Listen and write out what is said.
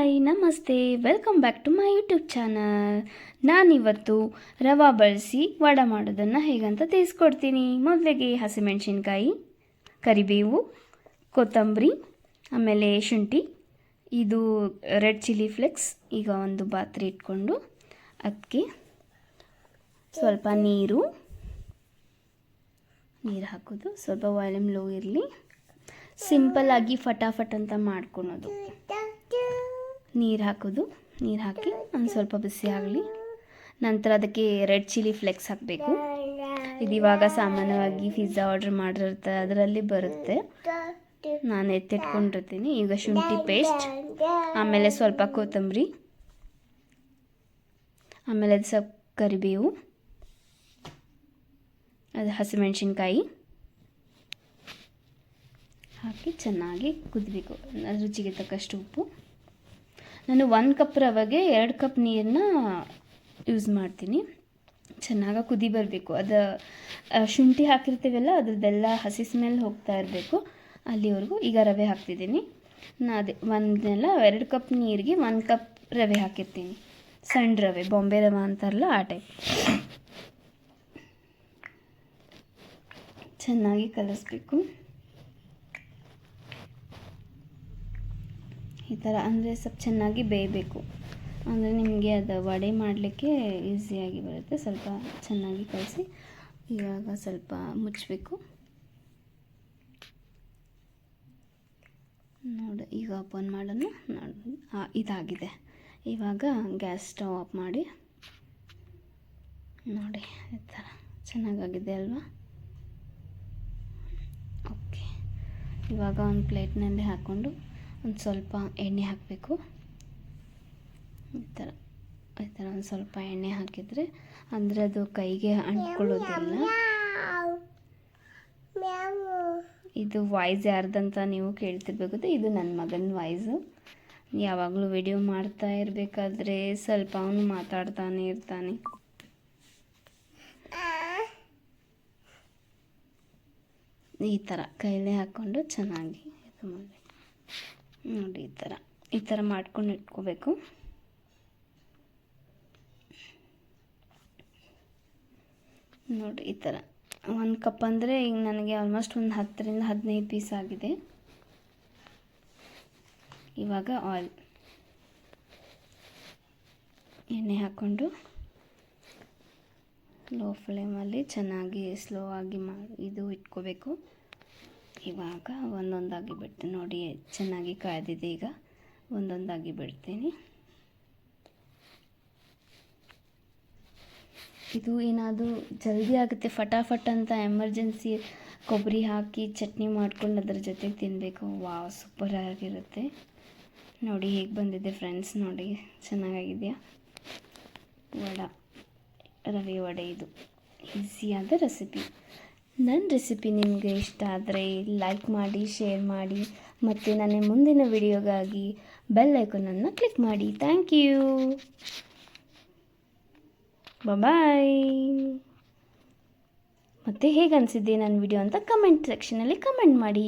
Hi ನಮಸ್ತೆ, welcome back to my YouTube channel. ನಾನಿವತ್ತು ರವೆ ಬಳಸಿ ವಡೆ ಮಾಡೋದನ್ನು ಹೇಗಂತ ತಿಳಿಸ್ಕೊಡ್ತೀನಿ. ಮೊದಲಿಗೆ ಹಸಿಮೆಣಸಿನ್ಕಾಯಿ, ಕರಿಬೇವು, ಕೊತ್ತಂಬರಿ, ಆಮೇಲೆ ಶುಂಠಿ, ಇದು ರೆಡ್ ಚಿಲ್ಲಿ ಫ್ಲೇಕ್ಸ್. ಈಗ ಒಂದು ಪಾತ್ರೆ ಇಟ್ಕೊಂಡು ಅದಕ್ಕೆ ಸ್ವಲ್ಪ ನೀರು ಹಾಕೋದು. ಸ್ವಲ್ಪ ವಾಲ್ಯೂಮ್ ಲೋ ಇರಲಿ. ಸಿಂಪಲ್ಲಾಗಿ ಫಟಾಫಟ್ ಅಂತ ಮಾಡ್ಕೊಳೋದು. ನೀರು ಹಾಕೋದು. ನೀರು ಹಾಕಿ ಒಂದು ಸ್ವಲ್ಪ ಬಿಸಿ ಆಗಲಿ. ನಂತರ ಅದಕ್ಕೆ ರೆಡ್ ಚಿಲ್ಲಿ ಫ್ಲೇಕ್ಸ್ ಹಾಕಬೇಕು. ಇದು ಇವಾಗ ಸಾಮಾನ್ಯವಾಗಿ ಪಿಜ್ಜಾ ಆರ್ಡ್ರ್ ಮಾಡಿರುತ್ತೆ, ಅದರಲ್ಲಿ ಬರುತ್ತೆ. ನಾನು ಎತ್ತಿಟ್ಕೊಂಡಿರ್ತೀನಿ. ಈಗ ಶುಂಠಿ ಪೇಸ್ಟ್, ಆಮೇಲೆ ಸ್ವಲ್ಪ ಕೊತ್ತಂಬರಿ, ಆಮೇಲೆ ಅದು ಸ್ವಲ್ಪ ಕರಿಬೇವು, ಅದು ಹಸಿಮೆಣಸಿನ್ಕಾಯಿ ಹಾಕಿ ಚೆನ್ನಾಗಿ ಕುದಿಬೇಕು. ರುಚಿಗೆ ತಕ್ಕಷ್ಟು ಉಪ್ಪು. ನಾನು 1 ಕಪ್ ರವೆಗೆ 2 ಕಪ್ ನೀರನ್ನ ಯೂಸ್ ಮಾಡ್ತೀನಿ. ಚೆನ್ನಾಗಿ ಕುದಿ ಬರಬೇಕು. ಅದು ಶುಂಠಿ ಹಾಕಿರ್ತೀವಲ್ಲ, ಅದ್ರದ್ದೆಲ್ಲ ಹಸಿ ಸ್ಮೆಲ್ ಹೋಗ್ತಾ ಇರಬೇಕು ಅಲ್ಲಿವರೆಗೂ. ಈಗ ರವೆ ಹಾಕ್ತಿದ್ದೀನಿ. ಅದೇ 2 ಕಪ್ ನೀರಿಗೆ 1 ಕಪ್ ರವೆ ಹಾಕಿರ್ತೀನಿ. ಸಣ್ಣ ರವೆ, ಬಾಂಬೆ ರವೆ ಅಂತಾರಲ್ಲ ಆ ಟೈಪ್. ಚೆನ್ನಾಗಿ ಕಲಿಸ್ಬೇಕು. ಈ ಥರ ಅಂದರೆ ಸ್ವಲ್ಪ ಚೆನ್ನಾಗಿ ಬೇಯಬೇಕು. ಅಂದರೆ ನಿಮಗೆ ಅದು ವಡೆ ಮಾಡಲಿಕ್ಕೆ ಈಸಿಯಾಗಿ ಬರುತ್ತೆ. ಸ್ವಲ್ಪ ಚೆನ್ನಾಗಿ ಕಲಸಿ ಇವಾಗ ಸ್ವಲ್ಪ ಮುಚ್ಚಬೇಕು. ನೋಡಿ, ಈಗ ಓಪನ್ ಮಾಡೋಣ. ನೋಡಿ, ಇದಾಗಿದೆ. ಇವಾಗ ಗ್ಯಾಸ್ ಸ್ಟವ್ ಆಫ್ ಮಾಡಿ. ನೋಡಿ, ಈ ಥರ ಚೆನ್ನಾಗಾಗಿದೆ ಅಲ್ವಾ? ಓಕೆ, ಇವಾಗ ಒಂದು ಪ್ಲೇಟ್ನಲ್ಲಿ ಹಾಕ್ಕೊಂಡು ಒಂದು ಸ್ವಲ್ಪ ಎಣ್ಣೆ ಹಾಕಬೇಕು. ಈ ಥರ ಒಂದು ಸ್ವಲ್ಪ ಎಣ್ಣೆ ಹಾಕಿದರೆ ಅಂದರೆ ಅದು ಕೈಗೆ ಅಂಟ್ಕೊಳ್ಳೋದಿಲ್ಲ. ಇದು ವಾಯ್ಸ್ ಯಾರ್ದಂತ ನೀವು ಕೇಳ್ತಿರ್ಬೇಕು. ಇದು ನನ್ನ ಮಗನ ವಾಯ್ಸು. ಯಾವಾಗಲೂ ವಿಡಿಯೋ ಮಾಡ್ತಾ ಇರಬೇಕಾದ್ರೆ ಸ್ವಲ್ಪ ಅವನು ಮಾತಾಡ್ತಾನೆ ಇರ್ತಾನೆ. ಈ ಥರ ಕೈಲೇ ಹಾಕ್ಕೊಂಡು ಚೆನ್ನಾಗಿ ಇದು ಮಾಡಿ. ನೋಡಿ, ಈ ಥರ ಮಾಡ್ಕೊಂಡು ಇಟ್ಕೋಬೇಕು. ನೋಡಿ, ಈ ಥರ 1 ಕಪ್ ಅಂದರೆ ಈಗ ನನಗೆ ಆಲ್ಮೋಸ್ಟ್ ಒಂದು 10ರಿಂದ 15 ಪೀಸ್ ಆಗಿದೆ. ಇವಾಗ ಎಣ್ಣೆ ಹಾಕ್ಕೊಂಡು ಲೋ ಫ್ಲೇಮಲ್ಲಿ ಚೆನ್ನಾಗಿ ಸ್ಲೋ ಆಗಿ ಇದು ಇಟ್ಕೋಬೇಕು. ಇವಾಗ ಒಂದೊಂದಾಗಿ ಬಿಡ್ತೀನಿ. ನೋಡಿ, ಚೆನ್ನಾಗಿ ಕಾಯ್ದಿದೆ. ಈಗ ಒಂದೊಂದಾಗಿ ಬಿಡ್ತೀನಿ. ಇದು ಏನಾದರೂ ಜಲ್ದಿ ಆಗುತ್ತೆ, ಫಟಾಫಟ್ ಅಂತ ಎಮರ್ಜೆನ್ಸಿ ಕೊಬ್ಬರಿ ಹಾಕಿ ಚಟ್ನಿ ಮಾಡ್ಕೊಂಡು ಅದ್ರ ಜೊತೆಗೆ ತಿನ್ನಬೇಕು. ವಾವ್, ಸೂಪರ್ ಆಗಿರುತ್ತೆ. ನೋಡಿ ಹೇಗೆ ಬಂದಿದೆ ಫ್ರೆಂಡ್ಸ್. ನೋಡಿ, ಚೆನ್ನಾಗಿದೆಯಾ ರವೆ ವಡೆ. ಇದು ಈಸಿಯಾದ ರೆಸಿಪಿ. ನನ್ನ ರೆಸಿಪಿ ನಿಮಗೆ ಇಷ್ಟ ಆದರೆ ಲೈಕ್ ಮಾಡಿ, ಶೇರ್ ಮಾಡಿ, ಮತ್ತು ನನ್ನ ಮುಂದಿನ ವಿಡಿಯೋಗಾಗಿ ಬೆಲ್ ಐಕಾನನ್ನು ಕ್ಲಿಕ್ ಮಾಡಿ. Thank you. ಬಾಯ್. ಮತ್ತು ಹೇಗೆ ಅನಿಸಿದ್ದೆ ನನ್ನ ವಿಡಿಯೋ ಅಂತ ಕಮೆಂಟ್ ಸೆಕ್ಷನಲ್ಲಿ ಕಮೆಂಟ್ ಮಾಡಿ.